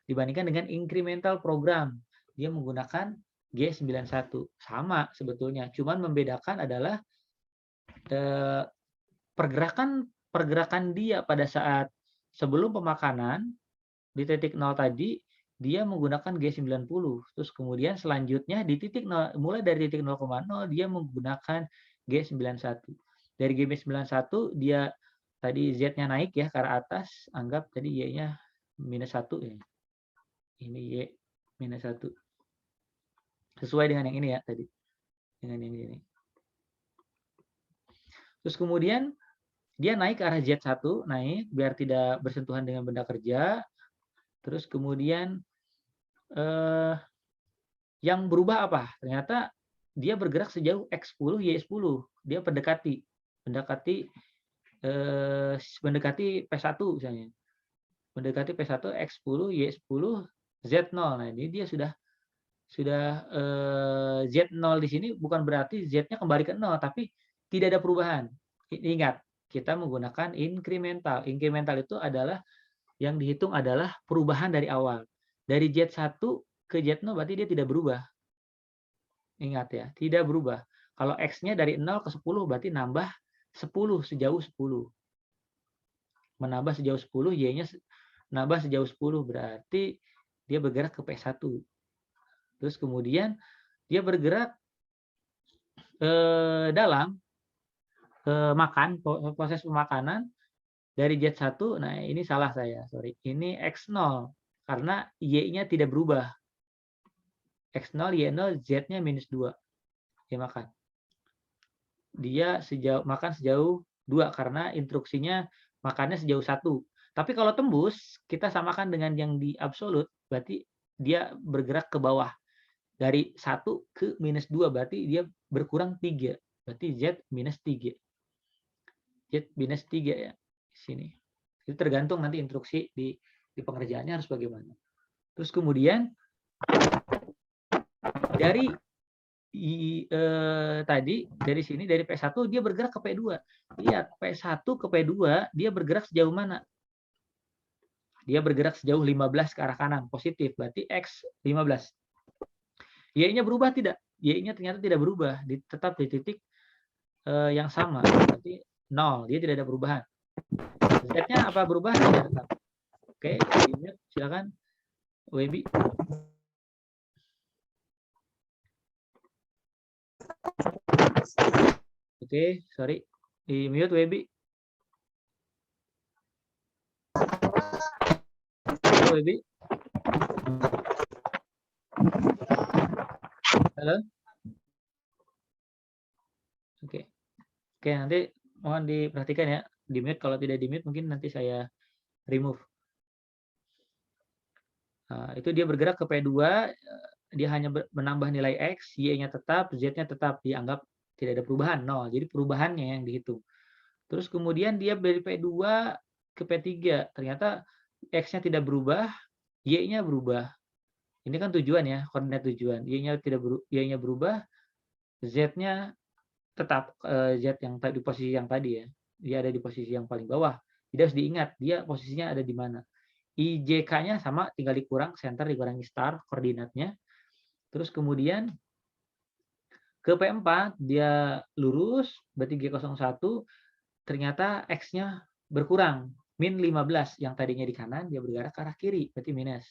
dibandingkan dengan incremental program. Dia menggunakan G91. Sama sebetulnya, cuman membedakan adalah pergerakan dia pada saat sebelum pemakanan di titik 0 tadi dia menggunakan G90. Terus kemudian selanjutnya di titik 0, mulai dari titik 0,0 dia menggunakan G91. Dari G91 dia tadi Z-nya naik ya ke arah atas, anggap tadi Y-nya -1 ya. Ini Y -1. Sesuai dengan yang ini ya tadi. dengan ini. Terus kemudian dia naik ke arah Z1, naik biar tidak bersentuhan dengan benda kerja. Terus kemudian yang berubah apa? Ternyata dia bergerak sejauh X10, Y10. Dia mendekati P1 misalnya. Mendekati P1, X10, Y10, Z0. Nah, ini dia sudah Z0 di sini bukan berarti Z-nya kembali ke 0, tapi tidak ada perubahan. Ingat, kita menggunakan incremental. Incremental itu adalah yang dihitung adalah perubahan dari awal. Dari Z1 ke Z0 berarti dia tidak berubah. Ingat ya, tidak berubah. Kalau X-nya dari 0 ke 10 berarti nambah 10 sejauh 10. Menambah sejauh 10, Y-nya nambah sejauh 10 berarti dia bergerak ke P1. Terus kemudian dia bergerak dalam proses pemakanan dari Z1. Nah, ini salah saya, sorry. Ini X0 karena Y-nya tidak berubah. X0, Y0, Z-nya -2. Dia makan. Dia makan sejauh 2 karena instruksinya makannya sejauh 1. Tapi kalau tembus, kita samakan dengan yang di absolut, berarti dia bergerak ke bawah. Dari 1 ke -2, berarti dia berkurang 3. Berarti Z -3. Z -3 ya, di sini. Itu tergantung nanti instruksi di pengerjaannya harus bagaimana. Terus kemudian dari dari sini, dari P1 dia bergerak ke P2. Lihat, P1 ke P2 dia bergerak sejauh mana? Dia bergerak sejauh 15 ke arah kanan, positif, berarti X 15. Y-nya berubah tidak? Y-nya ternyata tidak berubah, tetap di titik yang sama, berarti 0, dia tidak ada perubahan. Z-nya apa berubah? Tidak tetap. Oke, silakan, Webi. Oke, sorry, di mute Webi. Halo Webi. Halo. Oke. Oke, nanti mohon diperhatikan ya, di mute. Kalau tidak di mute mungkin nanti saya remove. Nah, itu dia bergerak ke P2, dia hanya menambah nilai X, Y-nya tetap, Z-nya tetap, dianggap tidak ada perubahan, 0. Jadi perubahannya yang dihitung. Terus kemudian dia dari P2 ke P3, ternyata X-nya tidak berubah, Y-nya berubah. Ini kan tujuan ya, koordinat tujuan. Y-nya berubah, Z-nya tetap Z yang di posisi yang tadi ya. Dia ada di posisi yang paling bawah. Jadi harus diingat dia posisinya ada di mana. IJK-nya sama, tinggal dikurang center, dikurangi star koordinatnya. Terus kemudian ke P4 dia lurus, berarti G01, ternyata X-nya berkurang, -15. Yang tadinya di kanan dia bergerak ke arah kiri, berarti minus.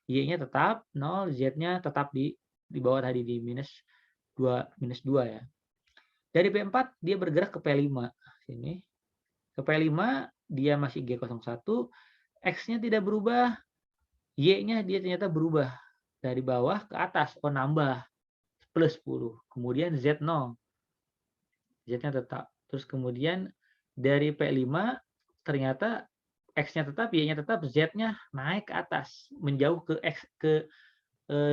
Y-nya tetap 0, Z-nya tetap di bawah tadi di -2 ya. Dari P4 dia bergerak ke P5 sini. Ke P5 dia masih G01, X-nya tidak berubah, Y-nya dia ternyata berubah dari bawah ke atas, nambah plus 10. Kemudian Z0. Z-nya tetap. Terus kemudian dari P5 ternyata X-nya tetap, Y-nya tetap, Z-nya naik ke atas, menjauh ke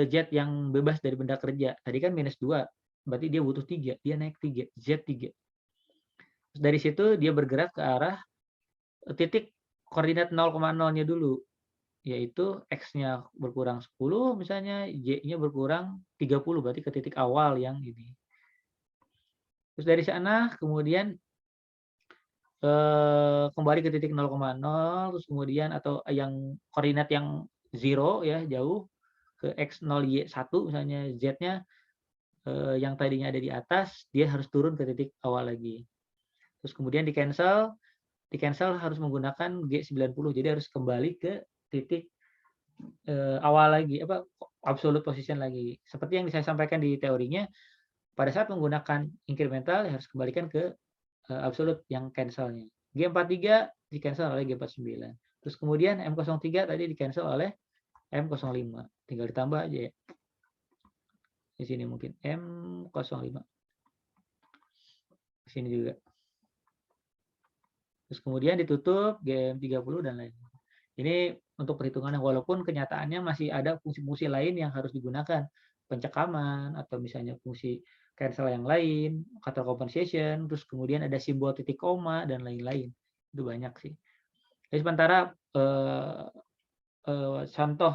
Z yang bebas dari benda kerja. Tadi kan -2, berarti dia butuh 3, dia naik 3, Z3. Terus dari situ dia bergerak ke arah titik koordinat 0,0-nya dulu, yaitu X-nya berkurang 10 misalnya, Y-nya berkurang 30, berarti ke titik awal yang ini. Terus dari sana kemudian kembali ke titik 0,0, terus kemudian atau yang koordinat yang 0 ya, jauh ke X0, Y1 misalnya, Z-nya yang tadinya ada di atas, dia harus turun ke titik awal lagi. Terus kemudian di cancel harus menggunakan G90, jadi harus kembali ke titik awal lagi, absolute position lagi. Seperti yang saya sampaikan di teorinya, pada saat menggunakan incremental harus kembalikan ke absolute yang cancelnya. G43 di cancel oleh G49. Terus kemudian M03 tadi di cancel oleh M05. Tinggal ditambah aja ya. Di sini mungkin M05. sini juga. Terus kemudian ditutup GM30 dan lain. Ini untuk perhitungannya, walaupun kenyataannya masih ada fungsi-fungsi lain yang harus digunakan. Pencekaman, atau misalnya fungsi cancel yang lain, kata compensation, terus kemudian ada simbol titik koma, dan lain-lain. Itu banyak sih. Jadi sementara contoh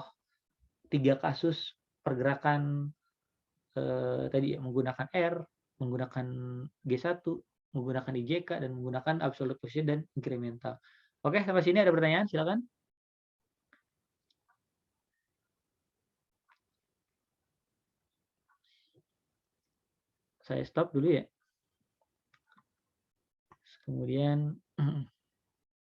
3 kasus pergerakan tadi ya, menggunakan R, menggunakan G1, menggunakan IJK, dan menggunakan absolute position dan incremental. Oke, sampai sini ada pertanyaan? Silakan. Saya stop dulu ya. Kemudian